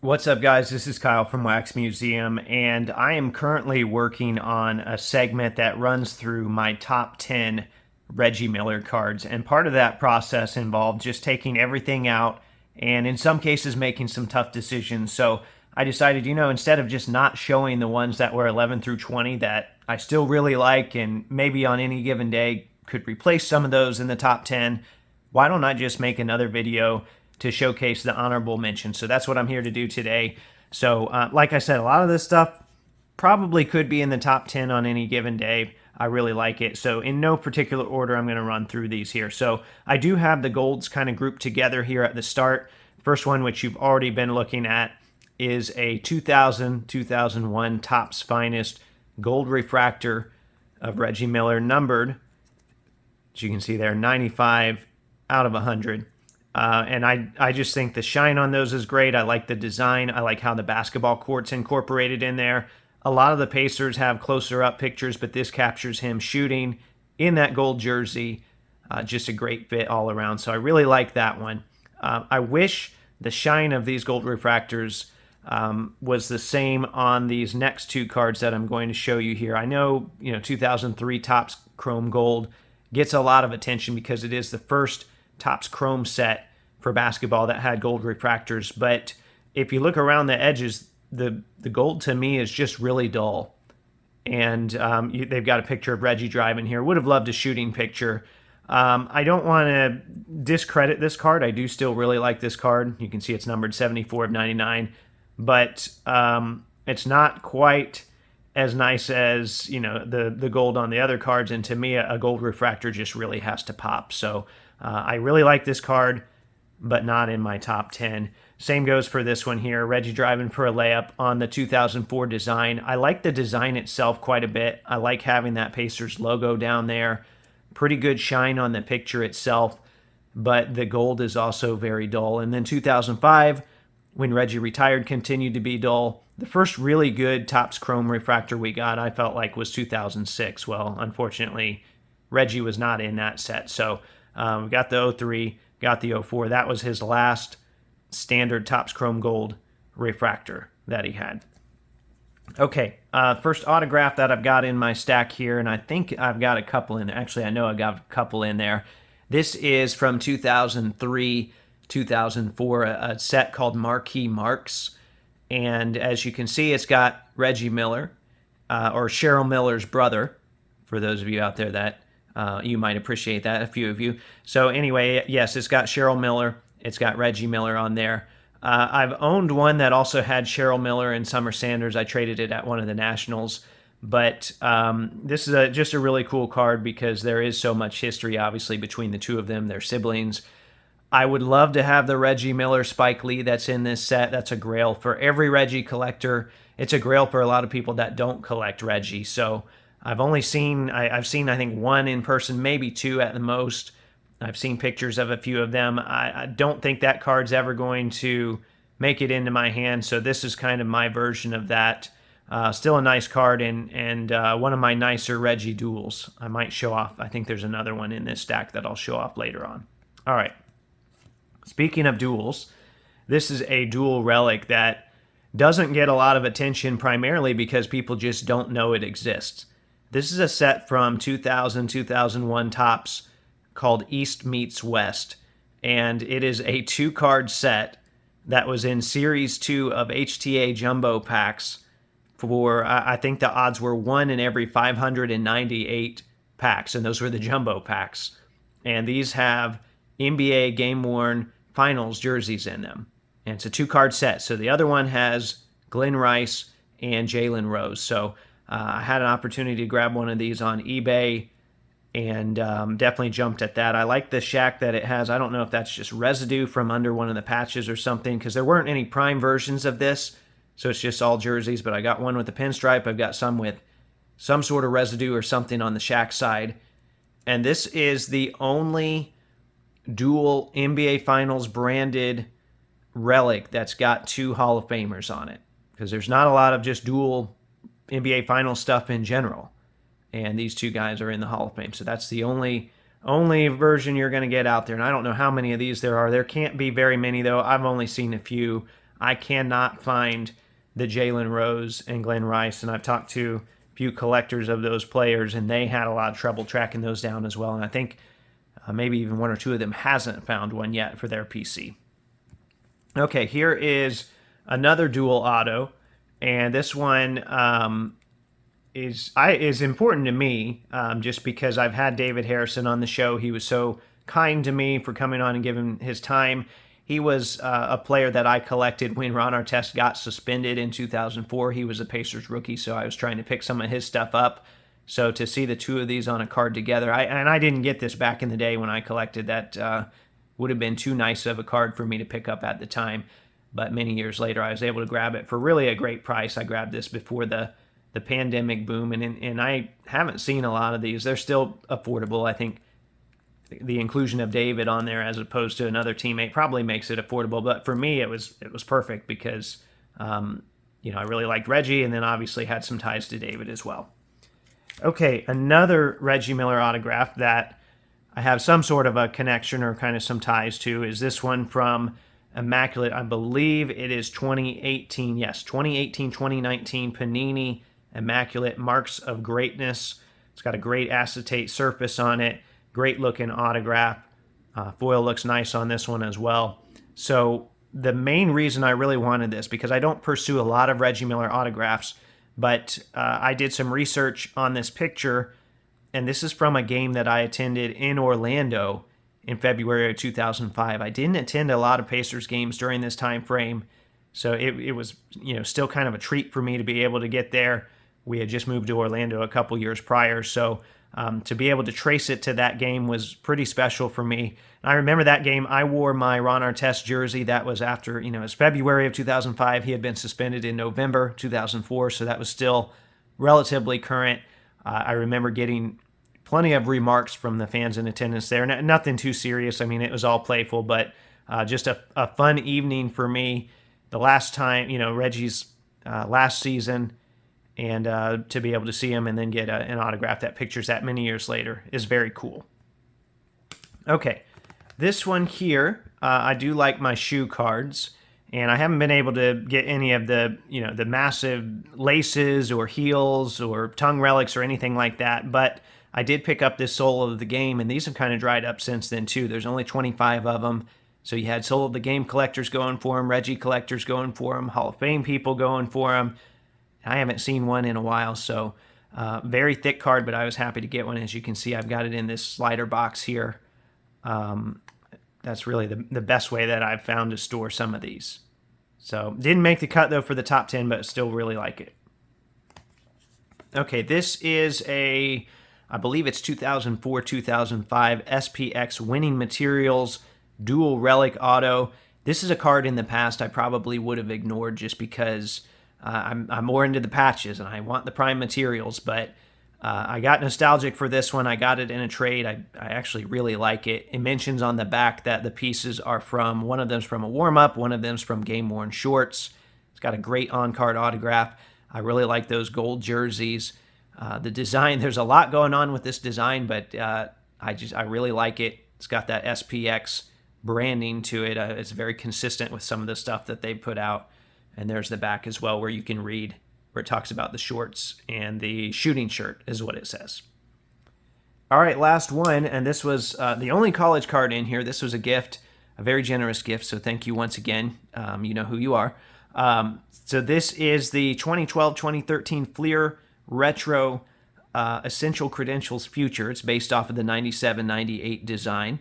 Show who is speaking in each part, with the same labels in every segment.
Speaker 1: What's up, guys? This is Kyle from Wax Museum, and I am currently working on a segment that runs through my top 10 Reggie Miller cards. And part of that process involved just taking everything out and in some cases making some tough decisions. So I decided, instead of just not showing the ones that were 11 through 20 that I still really like and maybe on any given day could replace some of those in the top 10, why don't I just make another video to showcase the honorable mentions? So that's what I'm here to do today. So like I said, a lot of this stuff probably could be in the top 10 on any given day. I really like it. So in no particular order, I'm going to run through these here. So I do have the golds kind of grouped together here at the start. First one, which you've already been looking at, is a 2000-2001 Topps Finest gold refractor of Reggie Miller, numbered, as you can see there, 95 out of 100. And I just think the shine on those is great. I like the design. I like how the basketball court's incorporated in there. A lot of the Pacers have closer up pictures, but this captures him shooting in that gold jersey. Just a great fit all around. So I really like that one. I wish the shine of these gold refractors was the same on these next two cards that I'm going to show you here. I know, 2003 Topps Chrome Gold gets a lot of attention because it is the first Topps Chrome set for basketball that had gold refractors. But if you look around the edges, the gold to me is just really dull. And they've got a picture of Reggie driving here. Would have loved a shooting picture. I don't want to discredit this card. I do still really like this card. You can see it's numbered 74 of 99. But it's not quite as nice as, the gold on the other cards. And to me, a gold refractor just really has to pop. So I really like this card, but not in my top 10. Same goes for this one here. Reggie driving for a layup on the 2004 design. I like the design itself quite a bit. I like having that Pacers logo down there. Pretty good shine on the picture itself, but the gold is also very dull. And then 2005, when Reggie retired, continued to be dull. The first really good Topps Chrome refractor we got, I felt like, was 2006. Well, unfortunately, Reggie was not in that set. So we got the 03, got the 04. That was his last standard Topps Chrome Gold refractor that he had. Okay, first autograph that I've got in my stack here, and I think I've got a couple in there. Actually, I know I've got a couple in there. This is from 2003, 2004, a set called Marquee Marks. And as you can see, it's got Reggie Miller, or Cheryl Miller's brother, for those of you out there that you might appreciate that, a few of you. So anyway, yes, it's got Cheryl Miller. It's got Reggie Miller on there. I've owned one that also had Cheryl Miller and Summer Sanders. I traded it at one of the Nationals. But this is just a really cool card because there is so much history, obviously, between the two of them. They're siblings. I would love to have the Reggie Miller Spike Lee that's in this set. That's a grail for every Reggie collector. It's a grail for a lot of people that don't collect Reggie. So I've seen, I think, one in person, maybe two at the most. I've seen pictures of a few of them. I don't think that card's ever going to make it into my hand, so this is kind of my version of that. Still a nice card, and one of my nicer Reggie duels. I might show off. I think there's another one in this stack that I'll show off later on. All right. Speaking of duels, this is a dual relic that doesn't get a lot of attention primarily because people just don't know it exists. This is a set from 2000-2001 Topps called East Meets West, and it is a two-card set that was in Series 2 of HTA Jumbo Packs for, I think the odds were 1 in every 598 packs, and those were the Jumbo Packs. And these have NBA game-worn finals jerseys in them. And it's a two-card set. So the other one has Glenn Rice and Jalen Rose. So I had an opportunity to grab one of these on eBay and definitely jumped at that. I like the shack that it has. I don't know if that's just residue from under one of the patches or something, because there weren't any prime versions of this, so it's just all jerseys. But I got one with a pinstripe. I've got some with some sort of residue or something on the shack side. And this is the only dual NBA Finals branded relic that's got two Hall of Famers on it, because there's not a lot of just dual NBA Finals stuff in general. And these two guys are in the Hall of Fame. So that's the only version you're going to get out there. And I don't know how many of these there are. There can't be very many, though. I've only seen a few. I cannot find the Jalen Rose and Glenn Rice, and I've talked to a few collectors of those players, and they had a lot of trouble tracking those down as well. And I think maybe even one or two of them hasn't found one yet for their PC. Okay, here is another dual auto, and this one is important to me just because I've had David Harrison on the show. He was so kind to me for coming on and giving his time. He was a player that I collected when Ron Artest got suspended in 2004. He was a Pacers rookie, so I was trying to pick some of his stuff up. So to see the two of these on a card together, I didn't get this back in the day when I collected. That would have been too nice of a card for me to pick up at the time. But many years later, I was able to grab it for really a great price. I grabbed this before the pandemic boom, and I haven't seen a lot of these. They're still affordable. I think the inclusion of David on there as opposed to another teammate probably makes it affordable. But for me, it was perfect because I really liked Reggie, and then obviously had some ties to David as well. Okay, another Reggie Miller autograph that I have some sort of a connection or kind of some ties to is this one from Immaculate. I believe it is 2018. Yes, 2018-2019 Panini Immaculate Marks of Greatness. It's got a great acetate surface on it. Great looking autograph. Foil looks nice on this one as well. So the main reason I really wanted this, because I don't pursue a lot of Reggie Miller autographs, but I did some research on this picture, and this is from a game that I attended in Orlando in February of 2005. I didn't attend a lot of Pacers games during this time frame, so it was still kind of a treat for me to be able to get there. We had just moved to Orlando a couple years prior, so to be able to trace it to that game was pretty special for me. And I remember that game. I wore my Ron Artest jersey. That was after, it was February of 2005. He had been suspended in November 2004, so that was still relatively current. I remember getting plenty of remarks from the fans in attendance there. Nothing too serious. I mean, it was all playful, but just a fun evening for me. The last time, Reggie's last season, and to be able to see him and then get an autograph that pictures that many years later is very cool. Okay, this one here, I do like my shoe cards, and I haven't been able to get any of the, the massive laces or heels or tongue relics or anything like that, but I did pick up this Soul of the Game, and these have kind of dried up since then too. There's only 25 of them. So you had Soul of the Game collectors going for them, Reggie collectors going for them, Hall of Fame people going for them. I haven't seen one in a while, so very thick card, but I was happy to get one. As you can see, I've got it in this slider box here. That's really the best way that I've found to store some of these. So didn't make the cut, though, for the top 10, but still really like it. Okay, this is I believe it's 2004-2005 SPX Winning Materials Dual Relic Auto. This is a card in the past I probably would have ignored just because I'm more into the patches and I want the prime materials, but I got nostalgic for this one. I got it in a trade. I actually really like it. It mentions on the back that the pieces are from, one of them's from a warm-up, one of them's from game-worn shorts. It's got a great on-card autograph. I really like those gold jerseys. The design, there's a lot going on with this design, but I really like it. It's got that SPX branding to it. It's very consistent with some of the stuff that they put out. And there's the back as well, where you can read, where it talks about the shorts and the shooting shirt is what it says. All right, last one, and this was the only college card in here. This was a gift, a very generous gift, so thank you once again. You know who you are. So this is the 2012-2013 Fleer Retro Essential Credentials Future. It's based off of the 97-98 design,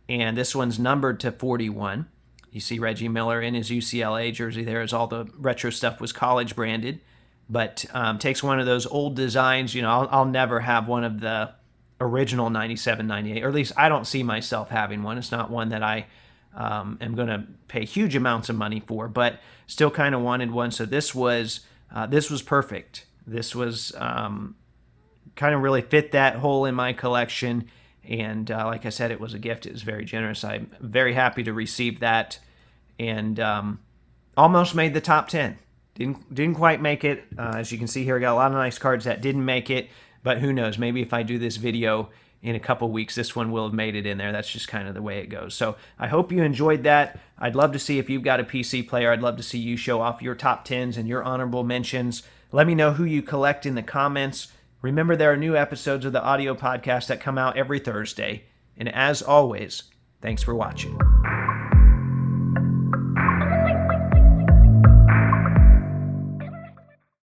Speaker 1: and this one's numbered to 41. You see Reggie Miller in his UCLA jersey there, as all the retro stuff was college branded, but takes one of those old designs. I'll never have one of the original 97-98, or at least I don't see myself having one. It's not one that I am going to pay huge amounts of money for, but still kind of wanted one. So this was perfect. This was kind of really fit that hole in my collection. And like I said, it was a gift. It was very generous. I'm very happy to receive that, and almost made the top 10. Didn't quite make it. As you can see here, I got a lot of nice cards that didn't make it, but who knows? Maybe if I do this video in a couple weeks, this one will have made it in there. That's just kind of the way it goes. So I hope you enjoyed that. I'd love to see if you've got a PC player. I'd love to see you show off your top 10s and your honorable mentions. Let me know who you collect in the comments. Remember, there are new episodes of the audio podcast that come out every Thursday. And as always, thanks for watching.